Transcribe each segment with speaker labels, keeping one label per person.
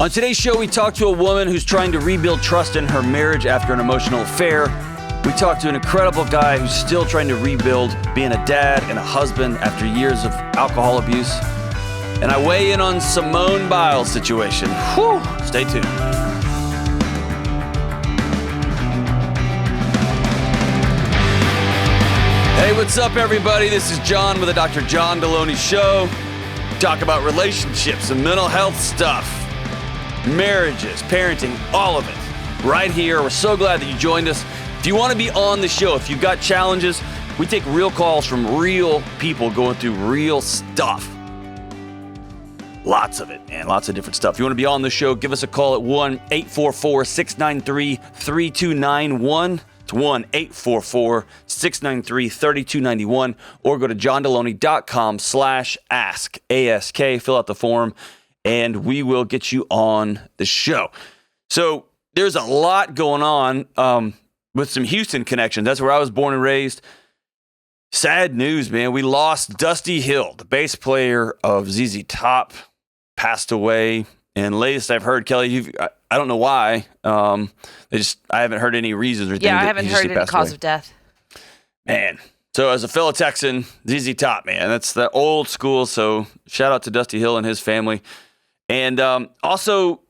Speaker 1: On today's show, we talk to a woman who's trying to rebuild trust in her marriage after an emotional affair. We talk to an incredible guy who's still trying to rebuild being a dad and a husband after years of alcohol abuse. And I weigh in on Simone Biles' situation. Whew, stay tuned. Hey, what's up, everybody? This is John with the Dr. John Delony Show. Talk about relationships and mental health stuff, marriages, parenting, all of it. Right here. We're so glad that you joined us. If you want to be on the show, if you've got challenges, we take real calls from real people going through real stuff. Lots of it, man. Lots of different stuff. If you want to be on the show, give us a call at 1-844-693-3291. It's 1-844-693-3291. Or go to johndelony.com/ask, A-S-K. Fill out the form, and we will get you on the show. So there's a lot going on with some Houston connections. That's where I was born and raised. Sad news, man. We lost Dusty Hill, the bass player of ZZ Top. Passed away, and latest I've heard, Kelly, I don't know why. I haven't heard any reasons or things.
Speaker 2: Yeah, I haven't heard any cause of death.
Speaker 1: Man, so as a fellow Texan, ZZ Top, man, that's the old school. So shout out to Dusty Hill and his family, and also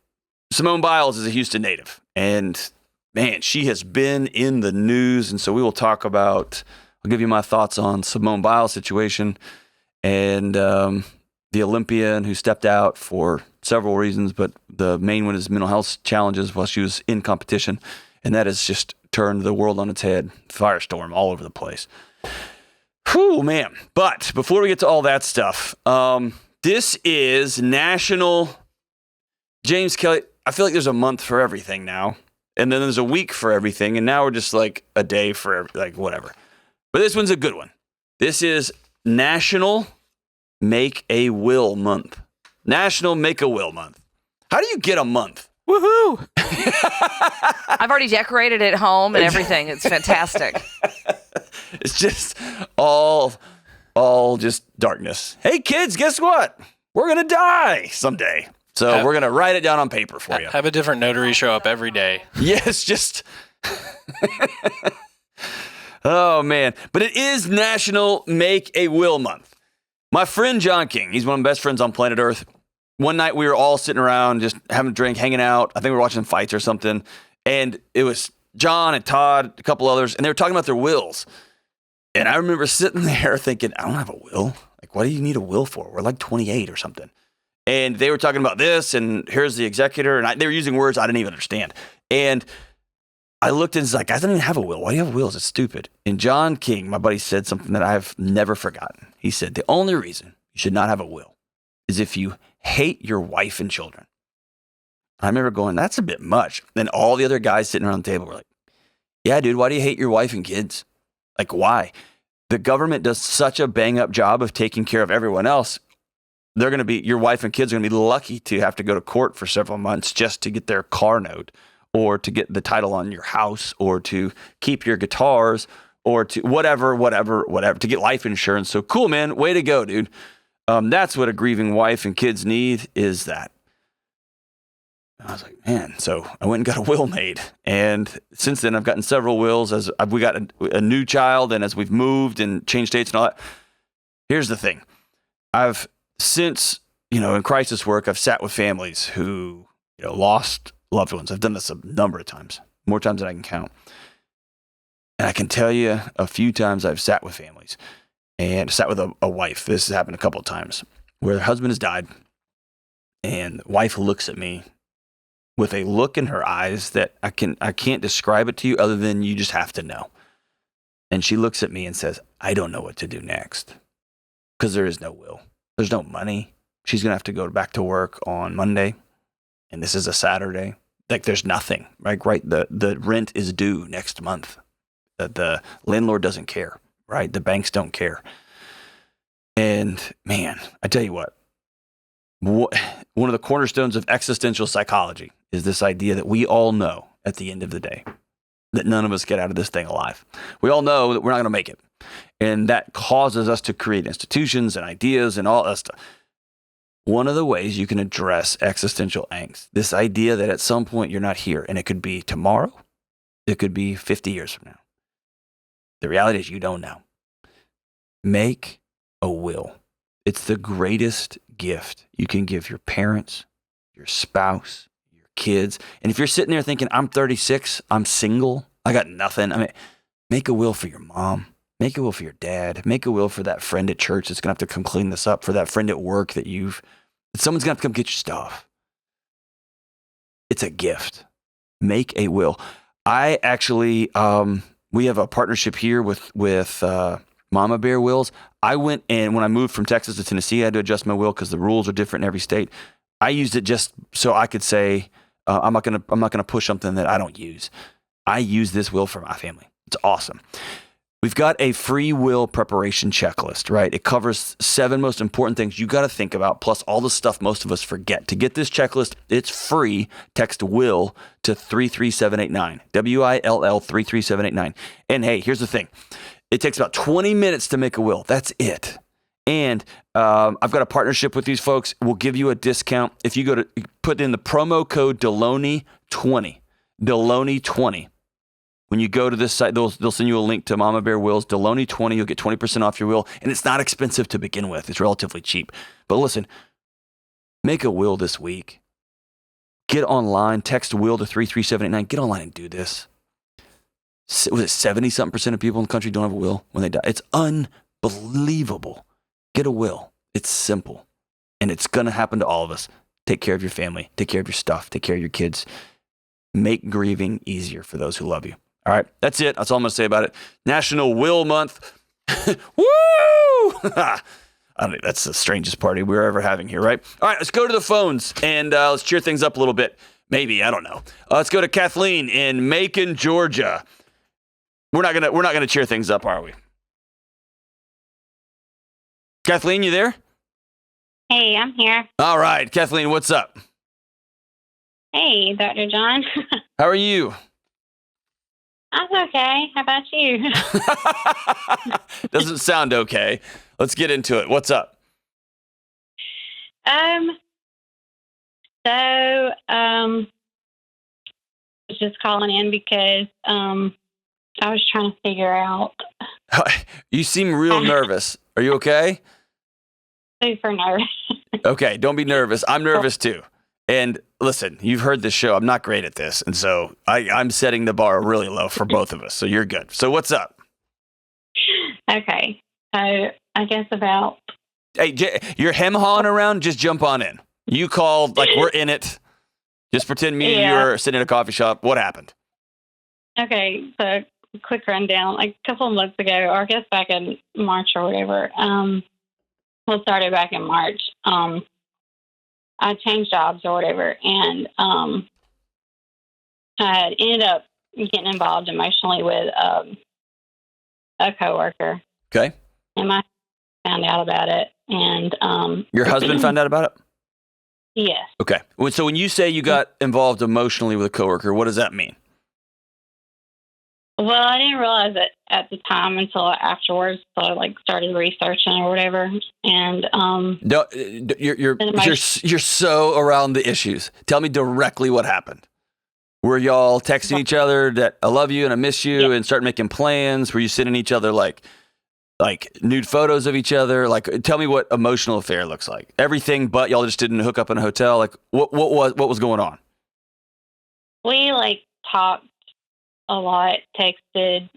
Speaker 1: Simone Biles is a Houston native, and man, she has been in the news, and so we will talk about. I'll give you my thoughts on Simone Biles' situation, and the Olympian who stepped out for several reasons, but the main one is mental health challenges while she was in competition, and that has just turned the world on its head. Firestorm all over the place. Whew, man. But before we get to all that stuff, this is National... James Kelly, I feel like there's a month for everything now, and then there's a week for everything, and now we're just like a day for like whatever. But this one's a good one. This is National Make a Will Month. National Make a Will Month. How do you get a month?
Speaker 2: Woohoo! I've already decorated it home and everything. It's fantastic.
Speaker 1: It's just all just darkness. Hey kids, guess what? We're going to die someday. So we're going to write it down on paper for you.
Speaker 3: Have a different notary show up every day.
Speaker 1: Yes, just... Oh, man. But it is National Make a Will Month. My friend John King, he's one of my best friends on planet Earth. One night we were all sitting around just having a drink, hanging out. I think we were watching fights or something. And it was John and Todd, a couple others, and they were talking about their wills. And I remember sitting there thinking, I don't have a will. Like, what do you need a will for? We're like 28 or something. And they were talking about this, and here's the executor. And they were using words I didn't even understand. And I looked and was like, I don't even have a will. Why do you have wills? It's stupid. And John King, my buddy, said something that I've never forgotten. He said, the only reason you should not have a will is if you hate your wife and children. I remember going, that's a bit much. Then all the other guys sitting around the table were like, yeah, dude, why do you hate your wife and kids? Like, why? The government does such a bang up job of taking care of everyone else. They're going to be, your wife and kids are going to be lucky to have to go to court for several months just to get their car note, or to get the title on your house, or to keep your guitars, or to whatever, to get life insurance. So cool, man. Way to go, dude. That's what a grieving wife and kids need, is that. I was like, man. So I went and got a will made. And since then, I've gotten several wills as we got a new child, and as we've moved and changed states and all that. Here's the thing. I've since, in crisis work, I've sat with families who, lost loved ones. I've done this a number of times, more times than I can count. And I can tell you a few times I've sat with families and sat with a wife. This has happened a couple of times where the husband has died, and the wife looks at me with a look in her eyes that I can't describe it to you other than you just have to know. And she looks at me and says, I don't know what to do next, because there is no will. There's no money. She's going to have to go back to work on Monday, and this is a Saturday. Like, there's nothing, right? The rent is due next month. The landlord doesn't care, right? The banks don't care. And man, I tell you what, one of the cornerstones of existential psychology is this idea that we all know at the end of the day that none of us get out of this thing alive. We all know that we're not going to make it. And that causes us to create institutions and ideas and all that stuff. one of the ways you can address existential angst, this idea that at some point you're not here, and it could be tomorrow, it could be 50 years from now. The reality is you don't know. Make a will. It's the greatest gift you can give your parents, your spouse, your kids. And if you're sitting there thinking, I'm 36, I'm single, I got nothing. I mean, make a will for your mom. Make a will for your dad. Make a will for that friend at church that's going to have to come clean this up, for that friend at work that someone's going to have to come get your stuff. It's a gift. Make a will. I actually, we have a partnership here with Mama Bear Wills. I went and when I moved from Texas to Tennessee, I had to adjust my will because the rules are different in every state. I used it just so I could say, I'm not gonna push something that I don't use. I use this will for my family. It's awesome. We've got a free will preparation checklist, right? It covers 7 most important things you got to think about, plus all the stuff most of us forget. To get this checklist, it's free. Text WILL to 33789. WILL 33789. And hey, here's the thing. It takes about 20 minutes to make a will. That's it. And I've got a partnership with these folks. We'll give you a discount. If you put in the promo code Delony20, Delony20. When you go to this site, they'll send you a link to Mama Bear Wills, Delony20. You'll get 20% off your will. And it's not expensive to begin with. It's relatively cheap. But listen, make a will this week. Get online. Text WILL to 33789. Get online and do this. Was it 70-something% of people in the country don't have a will when they die? It's unbelievable. Get a will. It's simple. And it's going to happen to all of us. Take care of your family. Take care of your stuff. Take care of your kids. Make grieving easier for those who love you. All right, that's it. That's all I'm going to say about it. National Will Month. Woo! I don't know. That's the strangest party we're ever having here, right? All right, let's go to the phones and let's cheer things up a little bit. Maybe, I don't know. Let's go to Kathleen in Macon, Georgia. We're not gonna cheer things up, are we? Kathleen, you there?
Speaker 4: Hey, I'm here.
Speaker 1: All right, Kathleen, what's up?
Speaker 4: Hey, Dr. John.
Speaker 1: How are you?
Speaker 4: I'm okay. How about you?
Speaker 1: Doesn't sound okay. Let's get into it. What's up?
Speaker 4: Just calling in because I was trying to figure out.
Speaker 1: You seem real nervous. Are you okay?
Speaker 4: Super nervous.
Speaker 1: Okay, don't be nervous. I'm nervous too. And listen, you've heard this show. I'm not great at this. And so I'm setting the bar really low for both of us. So you're good. So what's up?
Speaker 4: Okay. So I guess about...
Speaker 1: Hey, you're hem-hawing around? Just jump on in. You called, like we're in it. Just pretend me and you are sitting in a coffee shop. What happened?
Speaker 4: Okay, so quick rundown. Like a couple of months ago, or I guess back in March or whatever, started back in March. I changed jobs or whatever, and I had ended up getting involved emotionally with a coworker.
Speaker 1: Okay.
Speaker 4: And my found out about it, and
Speaker 1: your husband found out about it?
Speaker 4: Yes.
Speaker 1: Okay. So when you say you got involved emotionally with a coworker, what does that mean?
Speaker 4: Well, I didn't realize it at the time until afterwards. So I started researching or whatever, and
Speaker 1: No, you're so around the issues. Tell me directly what happened. Were y'all texting each other that I love you and I miss you, and start making plans? Were you sending each other like nude photos of each other? Like, tell me what emotional affair looks like. Everything, but y'all just didn't hook up in a hotel. Like, what was going on?
Speaker 4: We talked a lot, texted.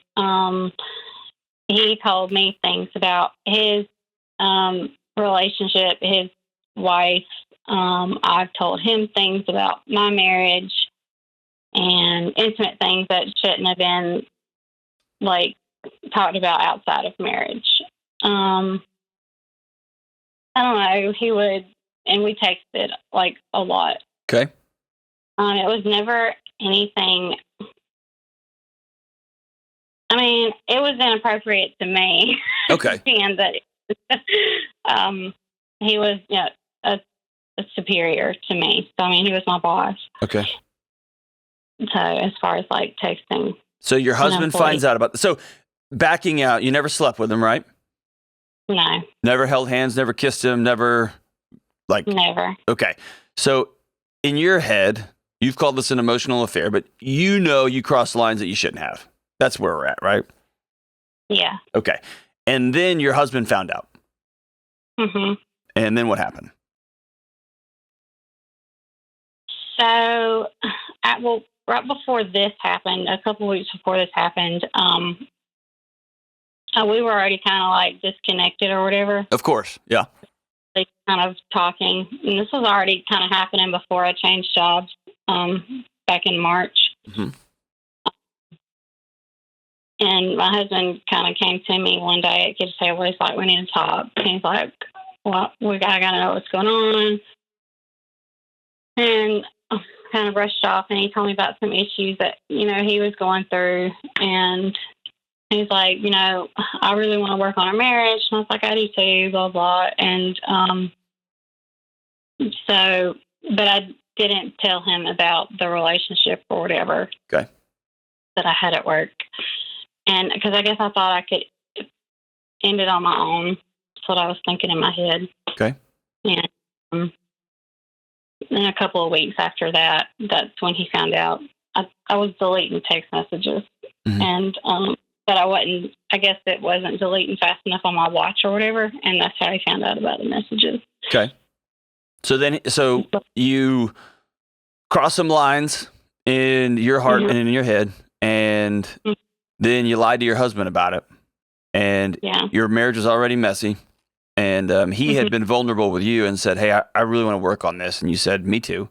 Speaker 4: He told me things about his relationship, his wife. I've told him things about my marriage and intimate things that shouldn't have been talked about outside of marriage. I don't know. He would, and we texted a lot.
Speaker 1: Okay.
Speaker 4: It was never anything. I mean, it was inappropriate to me.
Speaker 1: Okay.
Speaker 4: And that he was, a superior to me. So, I mean, he was my boss.
Speaker 1: Okay.
Speaker 4: So, as far as texting.
Speaker 1: So your husband finds out about this. So backing out, you never slept with him, right?
Speaker 4: No.
Speaker 1: Never held hands, never kissed him, never Like,
Speaker 4: Never.
Speaker 1: okay. So in your head, you've called this an emotional affair, but you crossed lines that you shouldn't have. That's where we're at, right?
Speaker 4: Yeah.
Speaker 1: Okay. And then your husband found out.
Speaker 4: hmm
Speaker 1: And then what happened?
Speaker 4: So, right before this happened, a couple weeks before this happened, we were already kind of like disconnected or whatever.
Speaker 1: Of course. Yeah.
Speaker 4: They kind of talking, and this was already kind of happening before I changed jobs back in March.
Speaker 1: Mm-hmm.
Speaker 4: And my husband kind of came to me one day at Kids Table. He's like, "We need to talk." And he's like, "Well, I gotta know what's going on." And I kind of brushed off, and he told me about some issues that he was going through, and he's like, "I really want to work on our marriage." And I was like, "I do too." Blah blah. And but I didn't tell him about the relationship or whatever.
Speaker 1: Okay.
Speaker 4: That I had at work. And because I guess I thought I could end it on my own. That's what I was thinking in my head.
Speaker 1: Okay.
Speaker 4: And then a couple of weeks after that, that's when he found out. I was deleting text messages.
Speaker 1: Mm-hmm.
Speaker 4: And, but I guess it wasn't deleting fast enough on my watch or whatever. And that's how he found out about the messages.
Speaker 1: Okay. So you cross some lines in your heart
Speaker 4: Mm-hmm.
Speaker 1: and in your head, and
Speaker 4: Mm-hmm.
Speaker 1: then you lied to your husband about it, and your marriage was already messy, and he had been vulnerable with you and said, "Hey, I really want to work on this," and you said, "Me too,"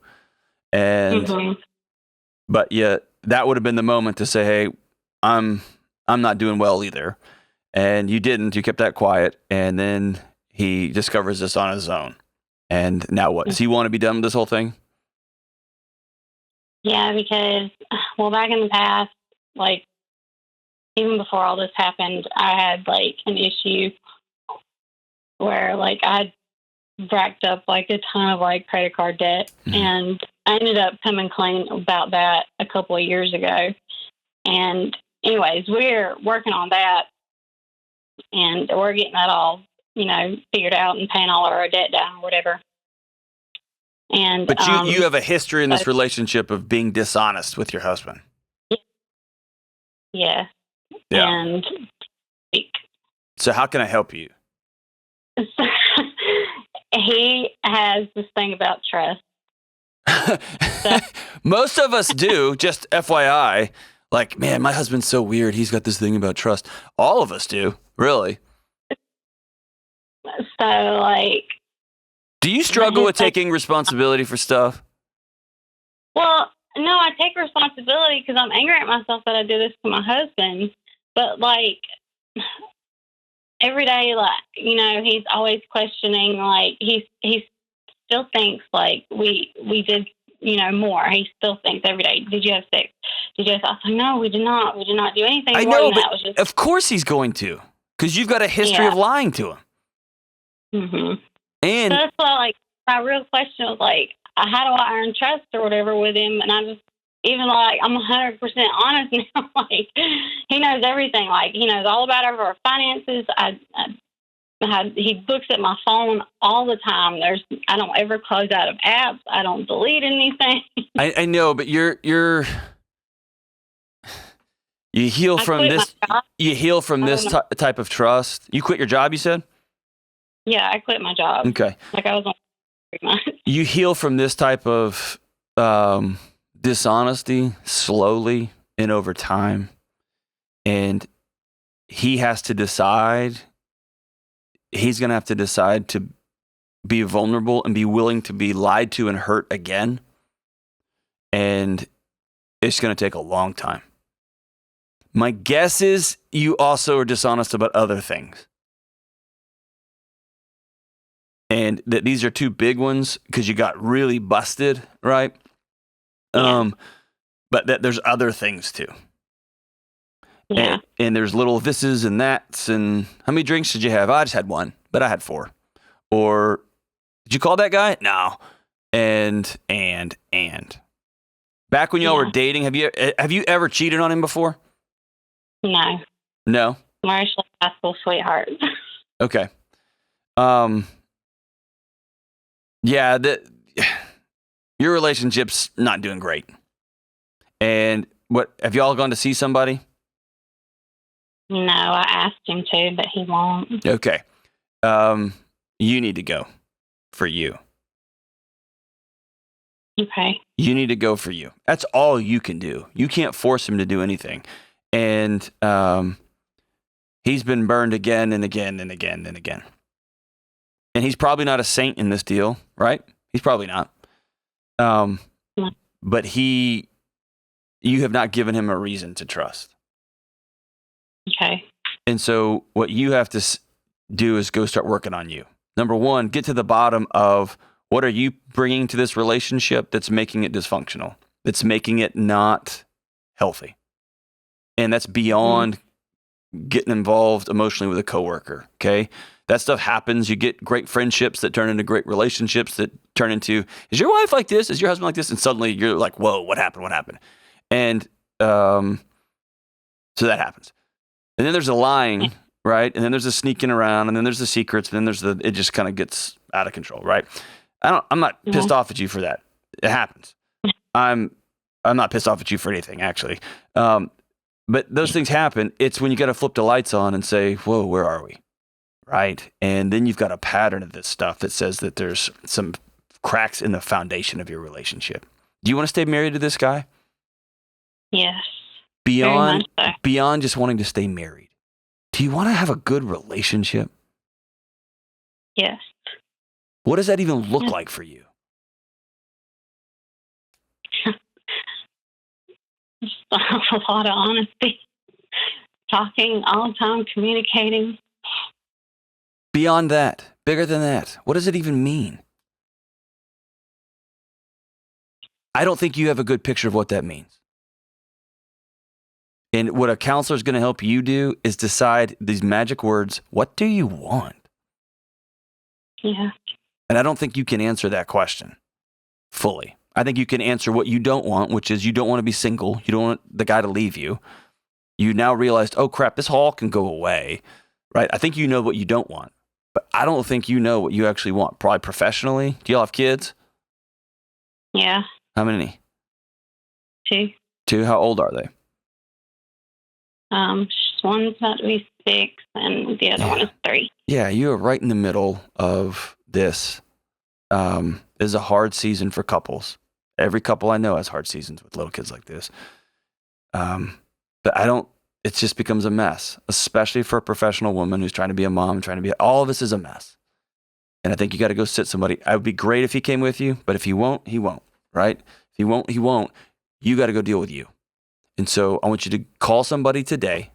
Speaker 1: and but yet that would have been the moment to say, "Hey, I'm not doing well either," and you didn't. You kept that quiet, and then he discovers this on his own, and now what? Does he want to be done with this whole thing?
Speaker 4: Yeah, because back in the past, like, even before all this happened, I had like an issue where like I racked up like a ton of like credit card debt, and I ended up coming clean about that a couple of years ago. And anyways, we're working on that, and we're getting that all figured out and paying all of our debt down or whatever. And
Speaker 1: but you have a history in this relationship of being dishonest with your husband.
Speaker 4: Yeah.
Speaker 1: Yeah.
Speaker 4: And
Speaker 1: so how can I help you?
Speaker 4: He has this thing about trust.
Speaker 1: Most of us do, just FYI. Like, man, my husband's so weird. He's got this thing about trust. All of us do, really.
Speaker 4: So, like...
Speaker 1: Do you struggle with taking responsibility for stuff?
Speaker 4: Well, no, I take responsibility because I'm angry at myself that I do this to my husband. But, like, every day, like, he's always questioning, like, he still thinks, like, we did, more. He still thinks every day, did you have sex? Did you have sex? I was like, no, we did not. We did not do anything.
Speaker 1: I
Speaker 4: more
Speaker 1: know,
Speaker 4: than
Speaker 1: but
Speaker 4: that. It was just...
Speaker 1: of course he's going to, because you've got a history of lying to him.
Speaker 4: Mm-hmm.
Speaker 1: And
Speaker 4: so that's why, like, my real question was, like, how do I earn trust or whatever with him? And I just, even like, I'm 100% honest now. Like, he knows everything. Like, he knows all about our finances. He looks at my phone all the time. I don't ever close out of apps. I don't delete anything.
Speaker 1: I know, but you heal from this. You heal from this type of trust. You quit your job, you said?
Speaker 4: Yeah, I quit my job.
Speaker 1: Okay.
Speaker 4: Like, I was on 3 months.
Speaker 1: You heal from this type of dishonesty slowly and over time. And he has to decide. He's going to have to decide to be vulnerable and be willing to be lied to and hurt again. And it's going to take a long time. My guess is you also are dishonest about other things. And that these are two big ones because you got really busted, right?
Speaker 4: Yeah.
Speaker 1: But that there's other things too.
Speaker 4: Yeah.
Speaker 1: And there's little thises and that's. And how many drinks did you have? I just had 1, but I had 4. Or did you call that guy? No. And. Back when y'all were dating, have you ever cheated on him before?
Speaker 4: No.
Speaker 1: No?
Speaker 4: We're actually high school sweethearts.
Speaker 1: Okay. Yeah, your relationship's not doing great. And what, have y'all gone to see somebody?
Speaker 4: No, I asked him to, but he won't.
Speaker 1: Okay. You need to go for you.
Speaker 4: Okay.
Speaker 1: You need to go for you. That's all you can do. You can't force him to do anything. And he's been burned again and again and again and again. And he's probably not a saint in this deal, right? He's probably not.
Speaker 4: No.
Speaker 1: But you have not given him a reason to trust.
Speaker 4: Okay.
Speaker 1: And so what you have to do is go start working on you. Number one, get to the bottom of what are you bringing to this relationship that's making it dysfunctional, that's making it not healthy. And that's beyond getting involved emotionally with a coworker, okay? That stuff happens. You get great friendships that turn into great relationships that turn into, is your wife like this? Is your husband like this? And suddenly you're like, whoa, what happened? What happened? And so that happens. And then there's a lying, right? And then there's a sneaking around, and then there's the secrets, and then it just kind of gets out of control, right? I'm not pissed off at you for that. It happens. I'm not pissed off at you for anything, actually. But those things happen. It's when you got to flip the lights on and say, whoa, where are we? Right? And then you've got a pattern of this stuff that says that there's some cracks in the foundation of your relationship. Do you want to stay married to this guy?
Speaker 4: Yes.
Speaker 1: Beyond
Speaker 4: Very much so.
Speaker 1: beyond just wanting to stay married, do you want to have a good relationship?
Speaker 4: Yes.
Speaker 1: What does that even look like for you?
Speaker 4: Just a lot of honesty. Talking all the time, communicating.
Speaker 1: Beyond that, bigger than that, what does it even mean? I don't think you have a good picture of what that means. And what a counselor is going to help you do is decide these magic words. What do you want?
Speaker 4: Yeah.
Speaker 1: And I don't think you can answer that question fully. I think you can answer what you don't want, which is you don't want to be single. You don't want the guy to leave you. You now realized, oh crap, this all can go away, right? I think you know what you don't want, but I don't think you know what you actually want. Probably professionally. Do y'all have kids?
Speaker 4: Yeah.
Speaker 1: How many?
Speaker 4: 2.
Speaker 1: 2. How old are they?
Speaker 4: One's about to be 6, and the other one is 3.
Speaker 1: Yeah, you are right in the middle of this. This is a hard season for couples. Every couple I know has hard seasons with little kids like this. But it just becomes a mess, especially for a professional woman who's trying to be a mom, all of this is a mess. And I think you got to go sit somebody. It would be great if he came with you, but if he won't, right? If he won't, he won't. You got to go deal with you. And so I want you to call somebody today.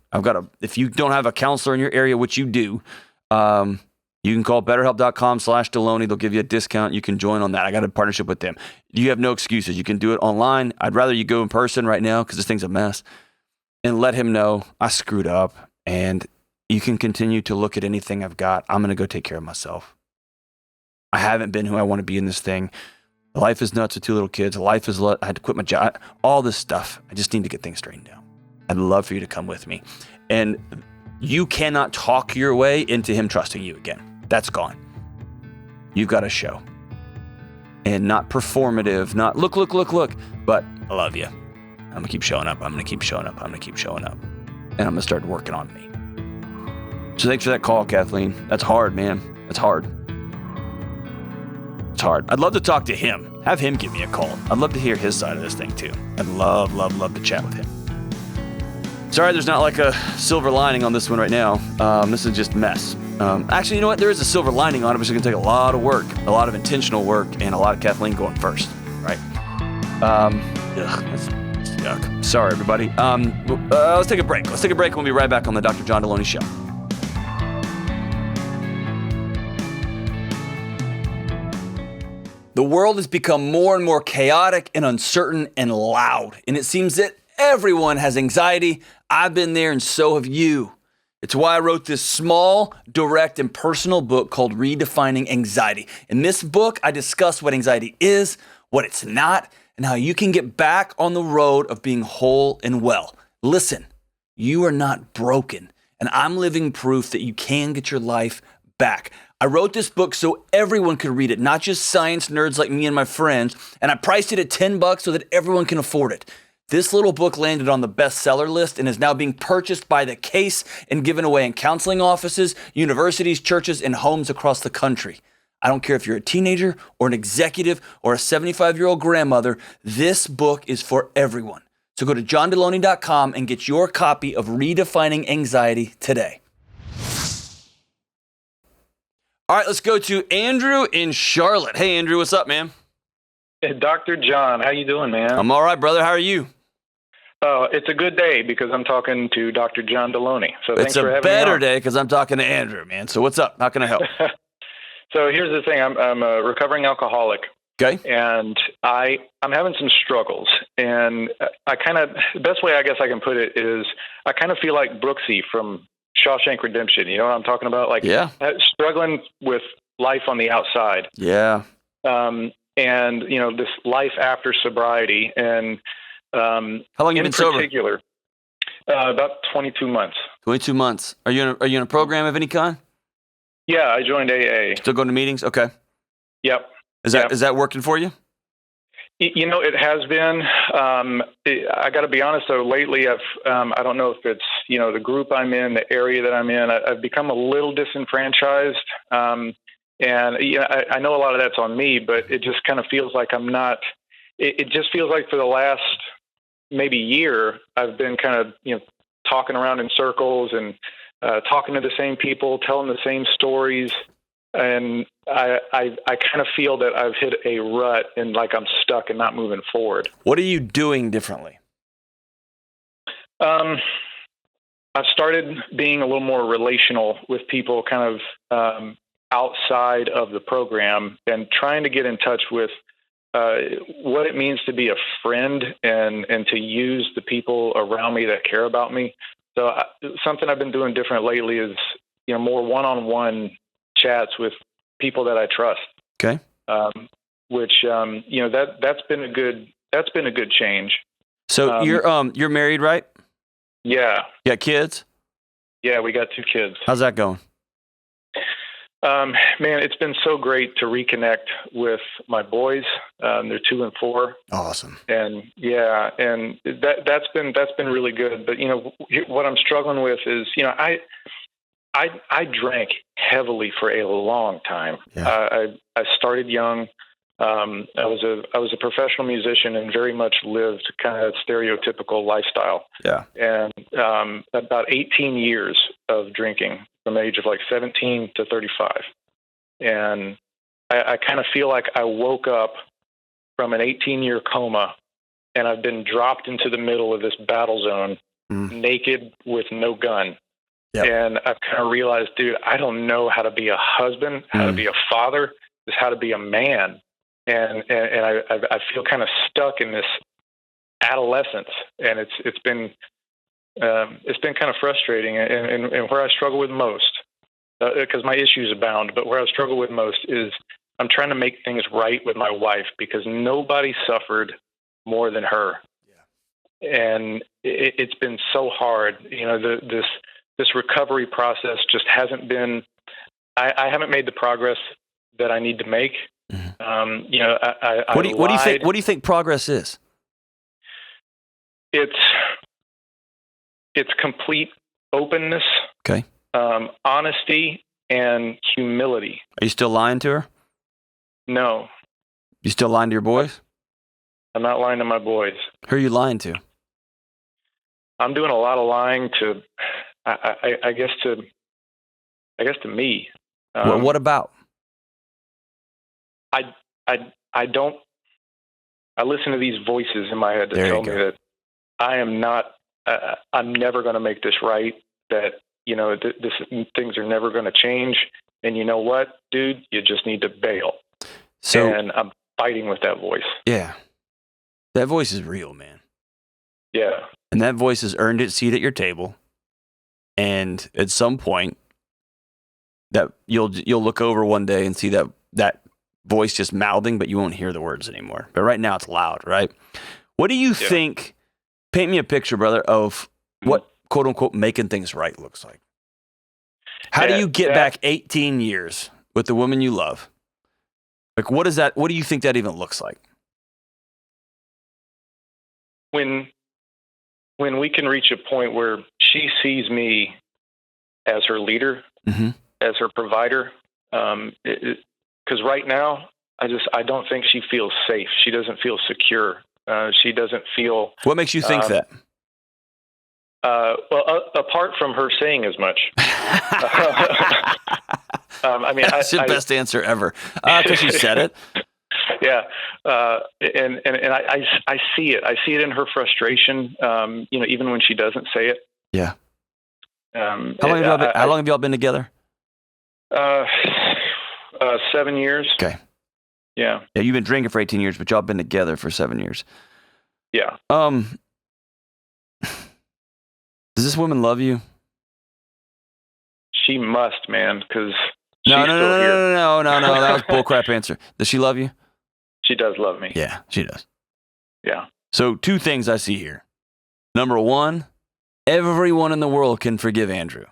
Speaker 1: If you don't have a counselor in your area, which you do, you can call betterhelp.com/Delony. They'll give you a discount. You can join on that. I got a partnership with them. You have no excuses. You can do it online. I'd rather you go in person right now because this thing's a mess. And let him know I screwed up. And you can continue to look at anything I've got. I'm going to go take care of myself. I haven't been who I want to be in this thing. Life is nuts with 2 little kids. I had to quit my job. All this stuff. I just need to get things straightened out. I'd love for you to come with me. And you cannot talk your way into him trusting you again. That's gone. You've got to show. And not performative, not look, but I love you. I'm going to keep showing up. I'm going to keep showing up. I'm going to keep showing up. And I'm going to start working on me. So thanks for that call, Kathleen. That's hard, man. That's hard. It's hard. I'd love to talk to him. Have him give me a call. I'd love to hear his side of this thing too. I'd love to chat with him. Sorry, there's not like a silver lining on this one right now. This is just mess. Actually, you know what? There is a silver lining on it, but it's going to take a lot of work, a lot of intentional work, and a lot of Kathleen going first, right? That's yuck. Sorry, everybody. Let's take a break. Let's take a break and we'll be right back on the Dr. John Delony Show. The world has become more and more chaotic and uncertain and loud, and it seems that everyone has anxiety. I've been there, and so have you. It's why I wrote this small, direct, and personal book called Redefining Anxiety. In this book, I discuss what anxiety is, what it's not, and how you can get back on the road of being whole and well. Listen, you are not broken, and I'm living proof that you can get your life back. I wrote this book so everyone could read it, not just science nerds like me and my friends, and I priced it at $10 so that everyone can afford it. This little book landed on the bestseller list and is now being purchased by the case and given away in counseling offices, universities, churches, and homes across the country. I don't care if you're a teenager or an executive or a 75-year-old grandmother, this book is for everyone. So go to johndelony.com and get your copy of Redefining Anxiety today. All right, let's go to Andrew in Charlotte. Hey, Andrew, what's up, man?
Speaker 5: Hey, Dr. John, how you doing, man?
Speaker 1: I'm all right, brother. How are you?
Speaker 5: It's a good day because I'm talking to Dr. John Delony. So thanks
Speaker 1: It's
Speaker 5: for
Speaker 1: a
Speaker 5: having me
Speaker 1: better
Speaker 5: on.
Speaker 1: day because I'm talking to Andrew, man. So what's up? How can I help?
Speaker 5: So here's the thing. I'm a recovering alcoholic.
Speaker 1: Okay.
Speaker 5: And I'm having some struggles. And the best way I guess I can put it is I kind of feel like Brooksy from Shawshank Redemption. You know what I'm talking about? Like struggling with life on the outside.
Speaker 1: Yeah.
Speaker 5: And, this life after sobriety. And
Speaker 1: how long you been sober?
Speaker 5: In particular, about 22 months.
Speaker 1: 22 months. Are you in a program of any kind?
Speaker 5: Yeah, I joined AA.
Speaker 1: Still going to meetings? Okay.
Speaker 5: Yep.
Speaker 1: Is that working for you?
Speaker 5: It has been. I got to be honest, though. Lately, I don't know if it's the group I'm in, the area that I'm in. I've become a little disenfranchised, and I know a lot of that's on me, but it just kind of feels like I'm not. It just feels like for the last maybe year, I've been kind of talking around in circles and talking to the same people, telling the same stories. And I kind of feel that I've hit a rut and like I'm stuck and not moving forward.
Speaker 1: What are you doing differently?
Speaker 5: I've started being a little more relational with people kind of outside of the program and trying to get in touch with what it means to be a friend and to use the people around me that care about me. So something I've been doing different lately is, more one-on-one chats with people that I trust.
Speaker 1: Okay.
Speaker 5: Which that's been a good change.
Speaker 1: So you're married, right?
Speaker 5: Yeah.
Speaker 1: You got kids?
Speaker 5: Yeah, we got 2 kids.
Speaker 1: How's that going?
Speaker 5: Man, it's been so great to reconnect with my boys. They're 2 and 4.
Speaker 1: Awesome.
Speaker 5: And and that's been really good. But what I'm struggling with is I drank heavily for a long time.
Speaker 1: Yeah.
Speaker 5: I started young. I was a professional musician and very much lived kind of stereotypical lifestyle.
Speaker 1: Yeah.
Speaker 5: And about 18 years of drinking from the age of like 17 to 35. And I kind of feel like I woke up from an 18-year coma and I've been dropped into the middle of this battle zone, naked with no gun.
Speaker 1: Yep.
Speaker 5: And I've kind of realized, dude, I don't know how to be a husband, how to be a father, just how to be a man. And I feel kind of stuck in this adolescence, and it's been kind of frustrating. And where I struggle with most, because my issues abound, but where I struggle with most is I'm trying to make things right with my wife because nobody suffered more than her. Yeah. And it's been so hard. This recovery process just hasn't been. I haven't made the progress that I need to make.
Speaker 1: What do you think progress is?
Speaker 5: It's complete openness,
Speaker 1: okay,
Speaker 5: honesty, and humility.
Speaker 1: Are you still lying to her?
Speaker 5: No.
Speaker 1: You still lying to your boys?
Speaker 5: I'm not lying to my boys.
Speaker 1: Who are you lying to?
Speaker 5: I'm doing a lot of lying to, I guess to me.
Speaker 1: What about?
Speaker 5: I don't. I listen to these voices in my head that tell me that I am not. I'm never going to make this right. That things are never going to change. And you know what, dude? You just need to bail. And I'm fighting with that voice.
Speaker 1: Yeah, that voice is real, man.
Speaker 5: Yeah,
Speaker 1: and that voice has earned its seat at your table. And at some point, that you'll look over one day and see that voice just mouthing, but you won't hear the words anymore. But right now it's loud, right? What do you think? Paint me a picture, brother, of what quote unquote making things right looks like. How do you get back 18 years with the woman you love, like what do you think that even looks like?
Speaker 5: When we can reach a point where she sees me as her leader, as her provider, because right now I don't think she feels safe. She doesn't feel secure. She doesn't feel.
Speaker 1: What makes you think that?
Speaker 5: Well, apart from her saying as much. I mean,
Speaker 1: that's your best answer ever, because she said it.
Speaker 5: Yeah, and I see it. I see it in her frustration. Even when she doesn't say it.
Speaker 1: Yeah. How long have y'all been together?
Speaker 5: 7 years.
Speaker 1: Okay.
Speaker 5: Yeah.
Speaker 1: Yeah, you've been drinking for 18 years, but y'all been together for 7 years.
Speaker 5: Yeah.
Speaker 1: Does this woman love you?
Speaker 5: She must, man, because
Speaker 1: No. That was bullcrap answer. Does she love you?
Speaker 5: She does love me.
Speaker 1: Yeah, she does.
Speaker 5: Yeah.
Speaker 1: So 2 things I see here. Number 1, everyone in the world can forgive Andrew.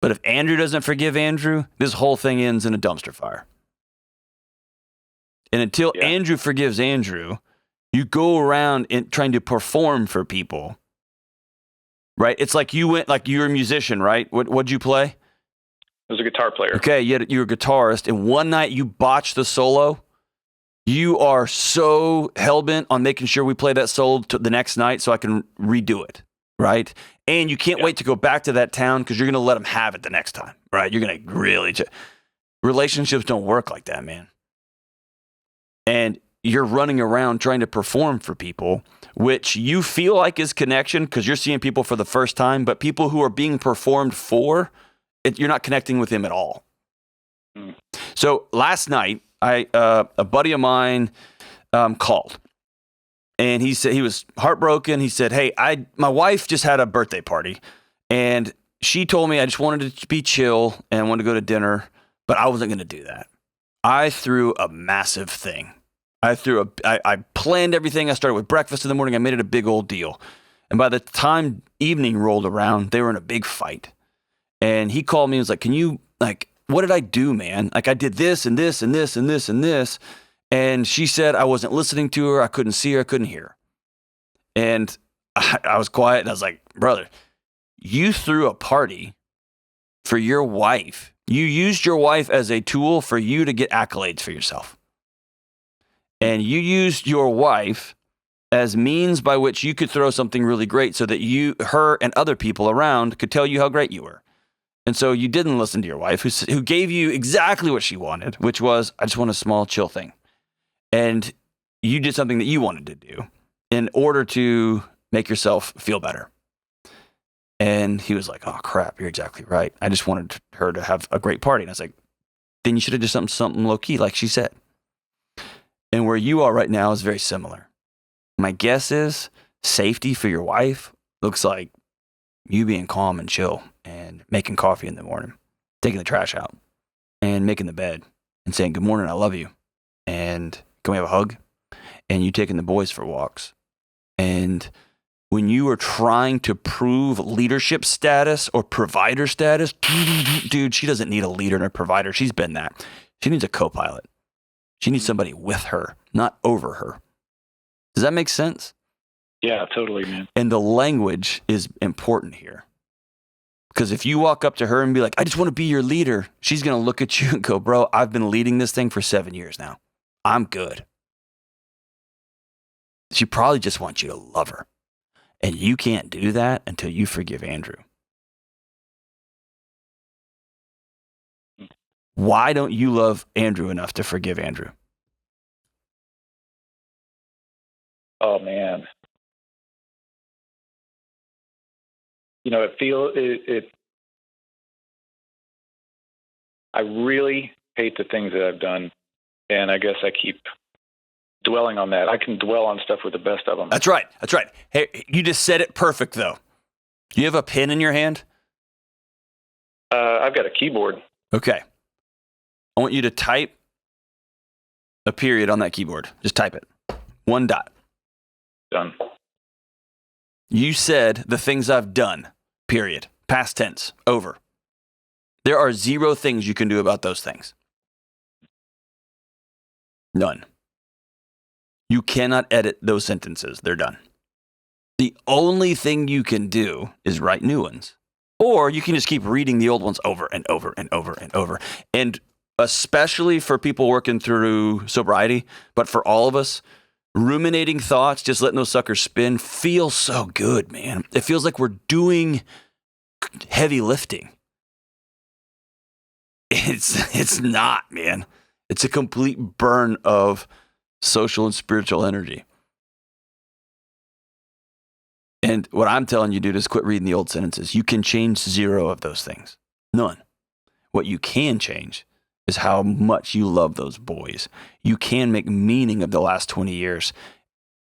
Speaker 1: But if Andrew doesn't forgive Andrew, this whole thing ends in a dumpster fire. And until Andrew forgives Andrew, you go around trying to perform for people. Right? It's like you were a musician, right? What'd you play?
Speaker 5: I was a guitar player.
Speaker 1: Okay, you were a guitarist, and one night you botched the solo. You are so hell-bent on making sure we play that solo the next night so I can redo it, right? And you can't wait to go back to that town because you're going to let them have it the next time, right? You're going to really... Relationships don't work like that, man. And you're running around trying to perform for people, which you feel like is connection because you're seeing people for the first time, but people who are being performed for, you're not connecting with them at all. So last night, a buddy of mine called, and he said he was heartbroken. He said, "Hey, my wife just had a birthday party, and she told me I just wanted it to be chill and wanted to go to dinner, but I wasn't going to do that. I threw a massive thing. I planned everything. I started with breakfast in the morning. I made it a big old deal, and by the time evening rolled around, they were in a big fight. And he called me and was like, what did I do, man? Like I did this and this and this and this and this. And she said I wasn't listening to her. I couldn't see her. I couldn't hear her. And I was quiet and I was like, brother, you threw a party for your wife. You used your wife as a tool for you to get accolades for yourself. And you used your wife as means by which you could throw something really great so that her and other people around could tell you how great you were. And so you didn't listen to your wife who gave you exactly what she wanted, which was, I just want a small, chill thing. And you did something that you wanted to do in order to make yourself feel better. And he was like, oh, crap, you're exactly right. I just wanted her to have a great party. And I was like, then you should have done something low-key, like she said. And where you are right now is very similar. My guess is safety for your wife looks like you being calm and chill and making coffee in the morning, taking the trash out and making the bed and saying, good morning, I love you. And can we have a hug? And you taking the boys for walks. And when you are trying to prove leadership status or provider status, dude, she doesn't need a leader and a provider. She's been that. She needs a co-pilot. She needs somebody with her, not over her. Does that make sense?
Speaker 5: Yeah, totally, man.
Speaker 1: And the language is important here. Because if you walk up to her and be like, I just want to be your leader, she's going to look at you and go, bro, I've been leading this thing for 7 years now. I'm good. She probably just wants you to love her. And you can't do that until you forgive Andrew. Why don't you love Andrew enough to forgive Andrew?
Speaker 5: Oh, man. I really hate the things that I've done. And I guess I keep dwelling on that. I can dwell on stuff with the best of them.
Speaker 1: That's right. Hey, you just said it perfect, though. Do you have a pen in your hand?
Speaker 5: I've got a keyboard.
Speaker 1: Okay. I want you to type a period on that keyboard. Just type it. 1 dot.
Speaker 5: Done.
Speaker 1: You said the things I've done, period. Past tense, over. There are 0 things you can do about those things. None. You cannot edit those sentences. They're done. The only thing you can do is write new ones. Or you can just keep reading the old ones over and over and over and over. And especially for people working through sobriety, but for all of us, ruminating thoughts, just letting those suckers spin, feels so good, man. It feels like we're doing heavy lifting. It's not, man. It's a complete burn of social and spiritual energy. And what I'm telling you, dude, is quit reading the old sentences. You can change 0 of those things. None. What you can change is how much you love those boys. You can make meaning of the last 20 years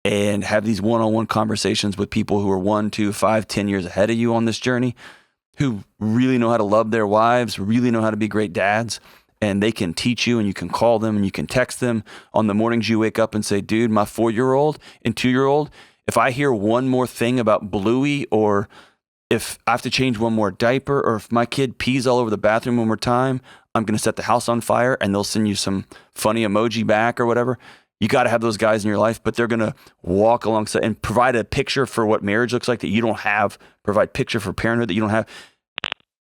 Speaker 1: and have these one-on-one conversations with people who are 1, 2, 5, 10 years ahead of you on this journey, who really know how to love their wives, really know how to be great dads, and they can teach you, and you can call them and you can text them on the mornings you wake up and say, dude, my 4-year-old and 2-year-old, if I hear one more thing about Bluey, or if I have to change one more diaper, or if my kid pees all over the bathroom one more time, I'm going to set the house on fire, and they'll send you some funny emoji back or whatever. You got to have those guys in your life, but they're going to walk alongside and provide a picture for what marriage looks like that you don't have, provide picture for parenthood that you don't have.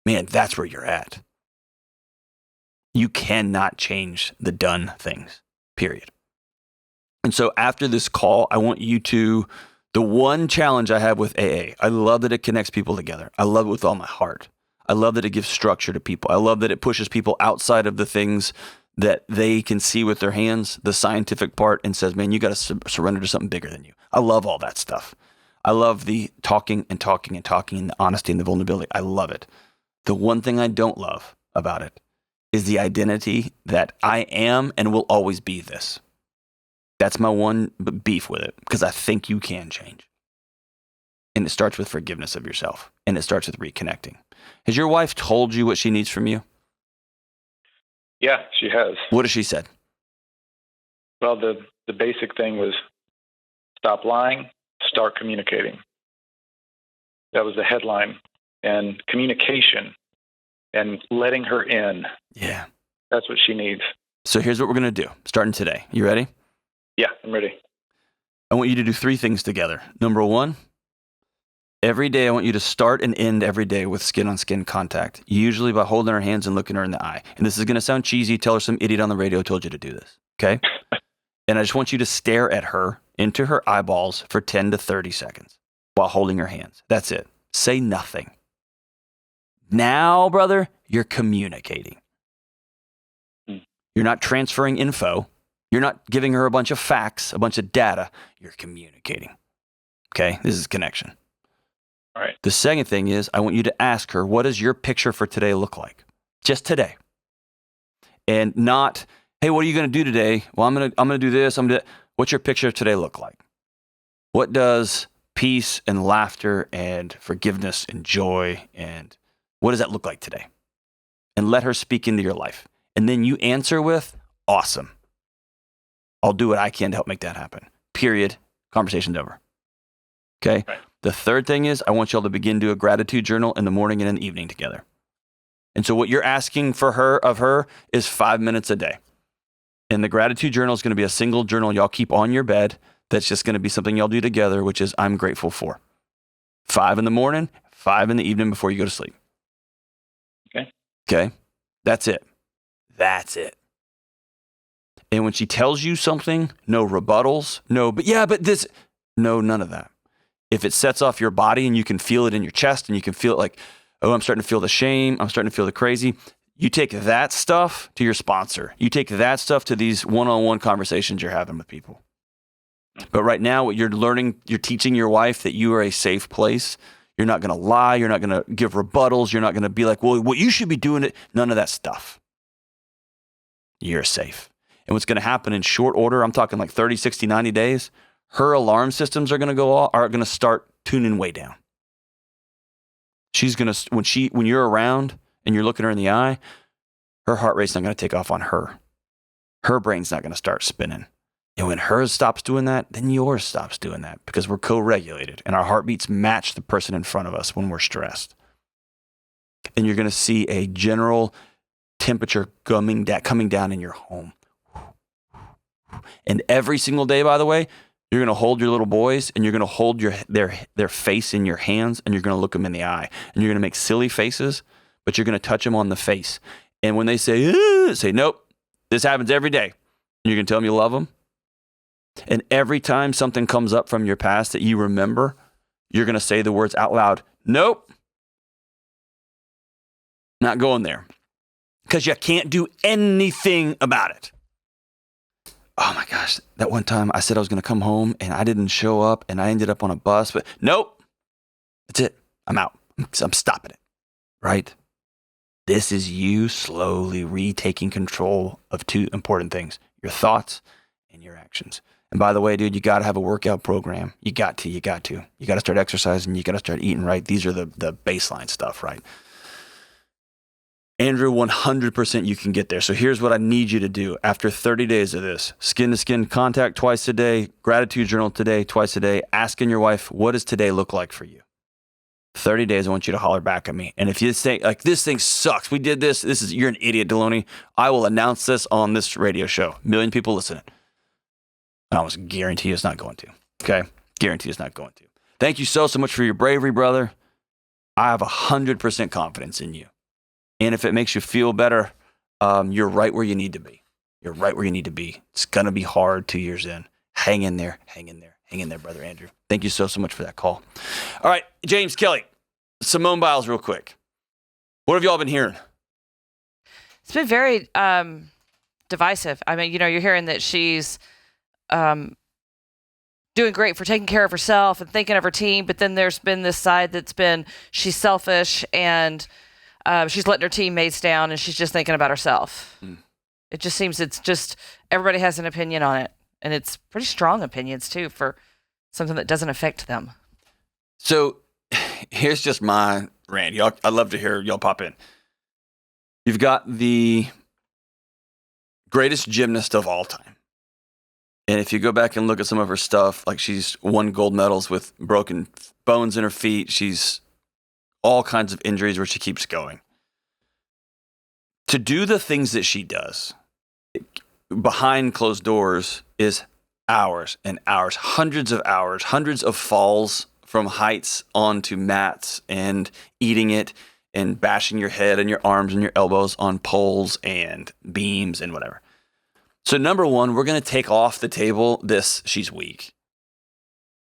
Speaker 1: Man, that's where you're at. You cannot change the done things, period. And so after this call, I want you to, the one challenge I have with AA, I love that it connects people together. I love it with all my heart. I love that it gives structure to people. I love that it pushes people outside of the things that they can see with their hands, the scientific part, and says, man, you got to surrender to something bigger than you. I love all that stuff. I love the talking and talking and talking and the honesty and the vulnerability. I love it. The one thing I don't love about it is the identity that I am and will always be this. That's my one beef with it, because I think you can change. And it starts with forgiveness of yourself, and it starts with reconnecting. Has your wife told you what she needs from you?
Speaker 5: Yeah, she has.
Speaker 1: What has she said?
Speaker 5: Well, the basic thing was stop lying, start communicating. That was the headline. And communication and letting her in.
Speaker 1: Yeah.
Speaker 5: That's what she needs.
Speaker 1: So here's what we're going to do, starting today. You ready?
Speaker 5: Yeah, I'm ready.
Speaker 1: I want you to do 3 things together. Number 1, every day I want you to start and end every day with skin-on-skin contact, usually by holding her hands and looking her in the eye. And this is going to sound cheesy. Tell her some idiot on the radio told you to do this, okay? And I just want you to stare at her into her eyeballs for 10 to 30 seconds while holding her hands. That's it. Say nothing. Now, brother, you're communicating. You're not transferring info. You're not giving her a bunch of facts, a bunch of data. You're communicating. Okay? This is connection.
Speaker 5: All right.
Speaker 1: The second thing is I want you to ask her, what does your picture for today look like? Just today. And not, hey, what are you going to do today? Well, I'm going to do this. What's your picture of today look like? What does peace and laughter and forgiveness and joy, and what does that look like today? And let her speak into your life. And then you answer with, awesome. I'll do what I can to help make that happen. Period. Conversation's over. Okay?
Speaker 5: Right.
Speaker 1: The third thing is I want y'all to begin to do a gratitude journal in the morning and in the evening together. And so what you're asking of her is 5 minutes a day. And the gratitude journal is going to be a single journal y'all keep on your bed. That's just going to be something y'all do together, which is I'm grateful for. 5 in the morning, 5 in the evening before you go to sleep. Okay? That's it. That's it. And when she tells you something, no rebuttals, no, none of that. If it sets off your body and you can feel it in your chest and you can feel it like, oh, I'm starting to feel the shame, I'm starting to feel the crazy, you take that stuff to your sponsor. You take that stuff to these one-on-one conversations you're having with people. But right now, what you're learning, you're teaching your wife that you are a safe place. You're not going to lie. You're not going to give rebuttals. You're not going to be like, well, what you should be doing it. None of that stuff. You're safe. And what's going to happen in short order, I'm talking like 30, 60, 90 days, her alarm systems are going to start tuning way down. She's going to, when you're around and you're looking her in the eye, her heart rate's not going to take off on her. Her brain's not going to start spinning. And when hers stops doing that, then yours stops doing that, because we're co-regulated and our heartbeats match the person in front of us when we're stressed. And you're going to see a general temperature coming down in your home. And every single day, by the way, you're going to hold your little boys and you're going to hold their face in your hands and you're going to look them in the eye and you're going to make silly faces, but you're going to touch them on the face. And when they say, nope, this happens every day. And you're going to tell them you love them. And every time something comes up from your past that you remember, you're going to say the words out loud, nope, not going there. Because you can't do anything about it. Oh my gosh, that one time I said I was going to come home and I didn't show up and I ended up on a bus, but nope, that's it. I'm out. I'm stopping it, right? This is you slowly retaking control of two important things, your thoughts and your actions. And by the way, dude, you got to have a workout program. You got to. You got to start exercising. You got to start eating right. These are the baseline stuff, right? Andrew, 100% you can get there. So here's what I need you to do after 30 days of this. Skin-to-skin contact twice a day, gratitude journal today, twice a day, asking your wife, what does today look like for you? 30 days, I want you to holler back at me. And if you say, like, this thing sucks, we did this, you're an idiot, Delony, I will announce this on this radio show. 1 million people listening. I almost guarantee it's not going to. Okay? Guarantee it's not going to. Thank you so much for your bravery, brother. I have 100% confidence in you. And if it makes you feel better, you're right where you need to be. You're right where you need to be. It's going to be hard 2 years in. Hang in there, brother Andrew. Thank you so much for that call. All right, James, Kelly, Simone Biles real quick. What have y'all been hearing?
Speaker 2: It's been very divisive. I mean, you're hearing that she's doing great for taking care of herself and thinking of her team, but then there's been this side that's been she's selfish and she's letting her teammates down and she's just thinking about herself. It just seems it's just everybody has an opinion on it. And it's pretty strong opinions, too, for something that doesn't affect them.
Speaker 1: So here's just my rant. I'd love to hear y'all pop in. You've got the greatest gymnast of all time. And if you go back and look at some of her stuff, like she's won gold medals with broken bones in her feet. She's all kinds of injuries where she keeps going. To do the things that she does behind closed doors is hours and hours, hundreds of falls from heights onto mats and eating it and bashing your head and your arms and your elbows on poles and beams and whatever. So number one, we're going to take off the table she's weak.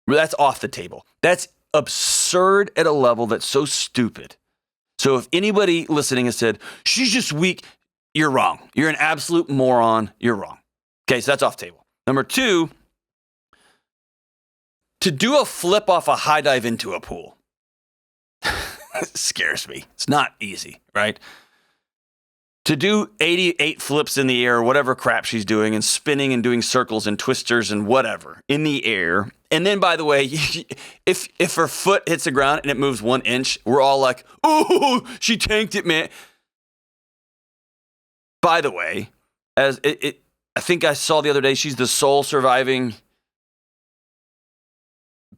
Speaker 1: That's off the table. That's absurd at a level that's so stupid. So if anybody listening has said, she's just weak, you're wrong. You're an absolute moron. You're wrong. Okay, so that's off the table. Number two, to do a flip off a high dive into a pool scares me. It's not easy, right? To do 88 flips in the air, whatever crap she's doing, and spinning and doing circles and twisters and whatever in the air. And then, by the way, if her foot hits the ground and it moves 1 inch, we're all like, "Oh, she tanked it, man." By the way, I think I saw the other day, she's the sole surviving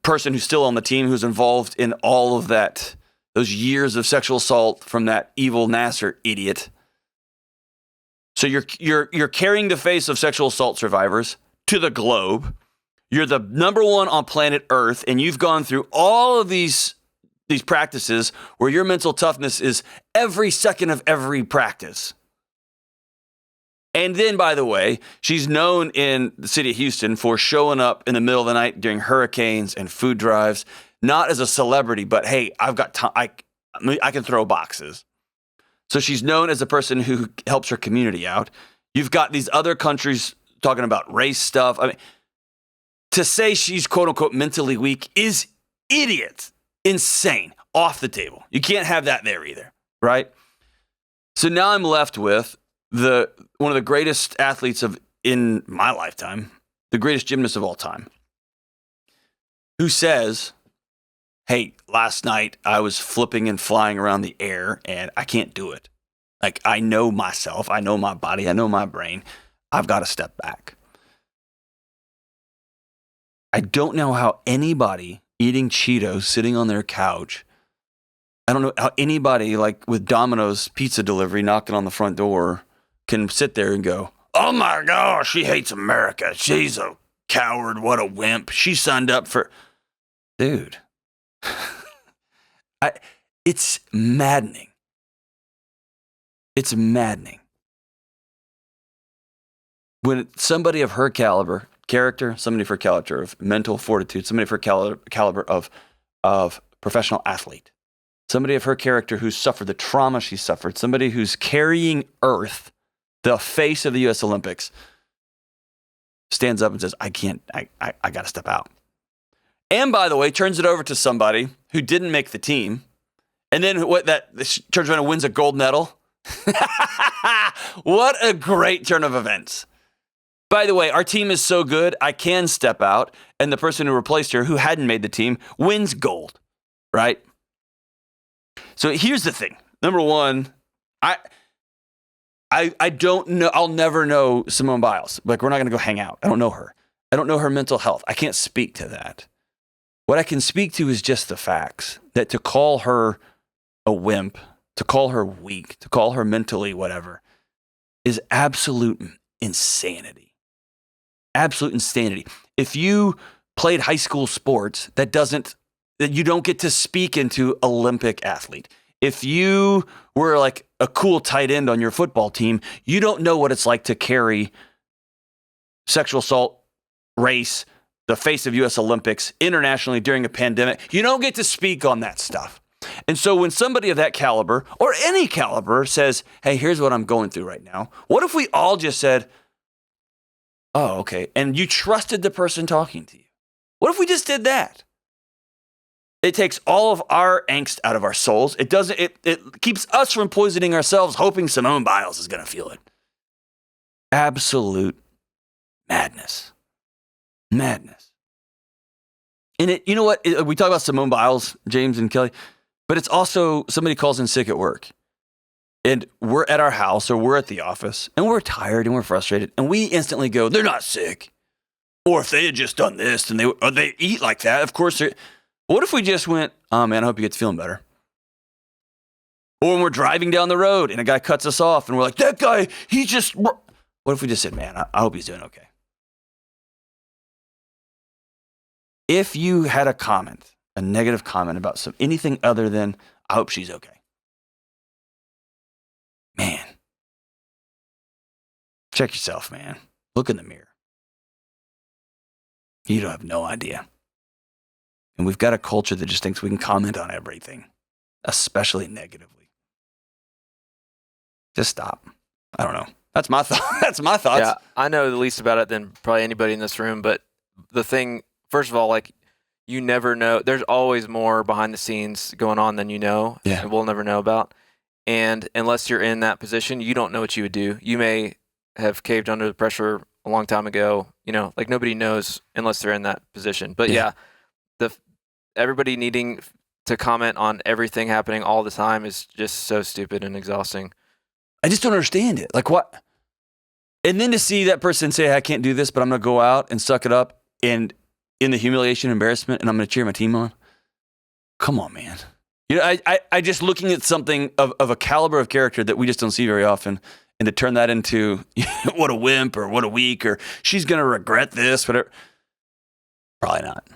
Speaker 1: person who's still on the team who's involved in all of that, those years of sexual assault from that evil Nasser idiot. So you're carrying the face of sexual assault survivors to the globe. You're the number one on planet Earth, and you've gone through all of these practices where your mental toughness is every second of every practice. And then, by the way, she's known in the city of Houston for showing up in the middle of the night during hurricanes and food drives, not as a celebrity, but hey, I've got time. I can throw boxes. So she's known as a person who helps her community out. You've got these other countries talking about race stuff. I mean, to say she's quote unquote mentally weak is idiot, insane, off the table. You can't have that there either, right? So now I'm left with one of the greatest athletes in my lifetime, the greatest gymnast of all time, who says, "Hey, last night I was flipping and flying around the air and I can't do it. Like, I know myself, I know my body, I know my brain. I've got to step back." I don't know how anybody eating Cheetos, sitting on their couch, I don't know how anybody like with Domino's pizza delivery knocking on the front door can sit there and go, oh my gosh, she hates America. She's a coward. What a wimp. She signed up for, dude. It's maddening. It's maddening. When somebody of her caliber, character, somebody of her caliber of mental fortitude, somebody of her caliber of professional athlete, somebody of her character who's suffered the trauma she suffered, somebody who's carrying Earth, the face of the U.S. Olympics, stands up and says, I got to step out. And by the way, turns it over to somebody who didn't make the team. And then turns around and wins a gold medal. What a great turn of events. By the way, our team is so good, I can step out. And the person who replaced her, who hadn't made the team, wins gold, right? So here's the thing. Number one, I don't know. I'll never know Simone Biles. Like, we're not going to go hang out. I don't know her. I don't know her mental health. I can't speak to that. What I can speak to is just the facts, that to call her a wimp, to call her weak, to call her mentally whatever, is absolute insanity. Absolute insanity. If you played high school sports, that you don't get to speak into Olympic athlete. If you were like a cool tight end on your football team, you don't know what it's like to carry sexual assault, race, the face of U.S. Olympics internationally during a pandemic. You don't get to speak on that stuff. And so when somebody of that caliber or any caliber says, hey, here's what I'm going through right now. What if we all just said, oh, okay. And you trusted the person talking to you. What if we just did that? It takes all of our angst out of our souls. It keeps us from poisoning ourselves, hoping Simone Biles is going to feel it. Absolute madness. Madness. And you know what? We talk about Simone Biles, James and Kelly, but it's also somebody calls in sick at work. And we're at our house or we're at the office and we're tired and we're frustrated. And we instantly go, they're not sick. Or if they had just done this and they eat like that, of course. What if we just went, oh man, I hope he gets feeling better. Or when we're driving down the road and a guy cuts us off and we're like, that guy, what if we just said, man, I hope he's doing okay. If you had a negative comment about anything other than, I hope she's okay. Man, check yourself, man. Look in the mirror. You don't have no idea. And we've got a culture that just thinks we can comment on everything, especially negatively. Just stop. I don't know. That's my thought. That's my thoughts.
Speaker 3: Yeah, I know the least about it than probably anybody in this room. But the thing, first of all, like, you never know. There's always more behind the scenes going on than you know, and we'll never know about. And unless you're in that position, you don't know what you would do. You may have caved under the pressure a long time ago. Like, nobody knows unless they're in that position. But everybody needing to comment on everything happening all the time is just so stupid and exhausting.
Speaker 1: I just don't understand it. Like, what? And then to see that person say, I can't do this, but I'm going to go out and suck it up and in the humiliation, embarrassment, and I'm going to cheer my team on. Come on, man. I just looking at something of a caliber of character that we just don't see very often, and to turn that into what a wimp or what a weak or she's going to regret this, whatever. Probably not.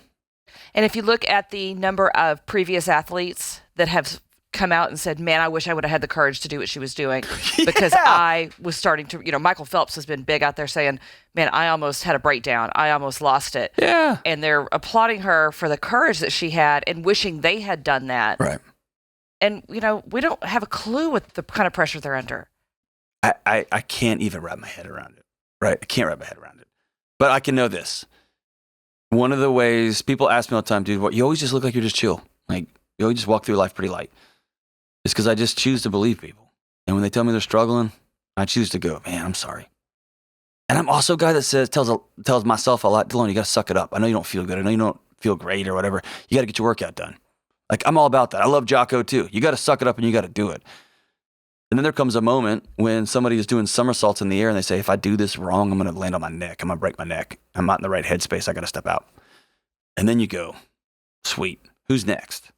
Speaker 2: And if you look at the number of previous athletes that have come out and said, man, I wish I would have had the courage to do what she was doing because I was starting to, Michael Phelps has been big out there saying, man, I almost had a breakdown. I almost lost it.
Speaker 1: Yeah.
Speaker 2: And they're applauding her for the courage that she had and wishing they had done that.
Speaker 1: Right.
Speaker 2: And, we don't have a clue what the kind of pressure they're under.
Speaker 1: I can't even wrap my head around it. Right. I can't wrap my head around it. But I can know this. One of the ways people ask me all the time, dude, you always just look like you're just chill. Like, you always just walk through life pretty light. It's because I just choose to believe people. And when they tell me they're struggling, I choose to go, man, I'm sorry. And I'm also a guy that tells myself a lot, Delony, you got to suck it up. I know you don't feel good. I know you don't feel great or whatever. You got to get your workout done. Like, I'm all about that. I love Jocko too. You got to suck it up and you got to do it. And then there comes a moment when somebody is doing somersaults in the air and they say, if I do this wrong, I'm going to land on my neck. I'm going to break my neck. I'm not in the right headspace. I got to step out. And then you go, sweet, who's next?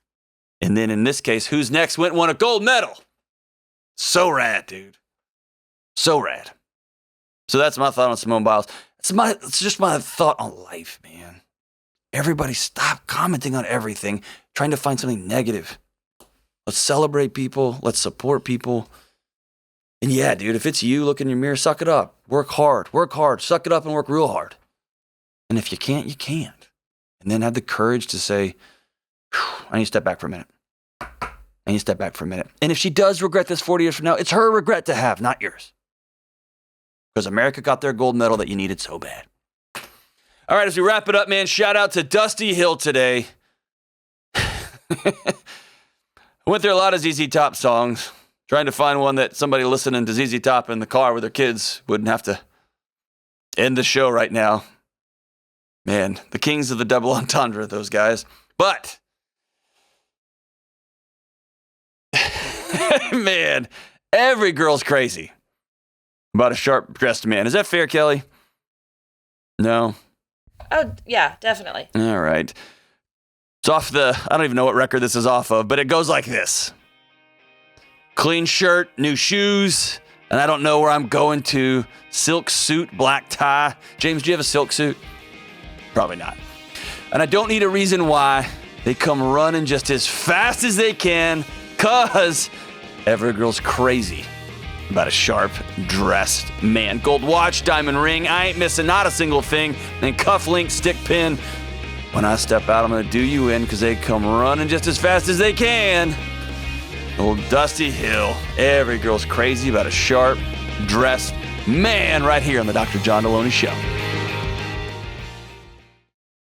Speaker 1: And then in this case, who's next went and won a gold medal. So rad, dude. So rad. So that's my thought on Simone Biles. It's just my thought on life, man. Everybody stop commenting on everything, trying to find something negative. Let's celebrate people. Let's support people. And yeah, dude, if it's you, look in your mirror, suck it up. Work hard, suck it up and work real hard. And if you can't, you can't. And then have the courage to say, I need to step back for a minute. And if she does regret this 40 years from now, it's her regret to have, not yours. Because America got their gold medal that you needed so bad. All right, as we wrap it up, man, shout out to Dusty Hill today. I went through a lot of ZZ Top songs, trying to find one that somebody listening to ZZ Top in the car with their kids wouldn't have to end the show right now. Man, the kings of the double entendre, those guys. But, man, every girl's crazy about a sharp-dressed man. Is that fair, Kelly? No?
Speaker 2: Oh, yeah, definitely.
Speaker 1: All right. It's off I don't even know what record this is off of, but it goes like this. Clean shirt, new shoes, and I don't know where I'm going to. Silk suit, black tie. James, do you have a silk suit? Probably not. And I don't need a reason why. They come running just as fast as they can, because every girl's crazy about a sharp-dressed man. Gold watch, diamond ring, I ain't missing not a single thing. And cufflink, stick pin. When I step out, I'm going to do you in because they come running just as fast as they can. Old Dusty Hill. Every girl's crazy about a sharp-dressed man right here on the Dr. John Delony Show.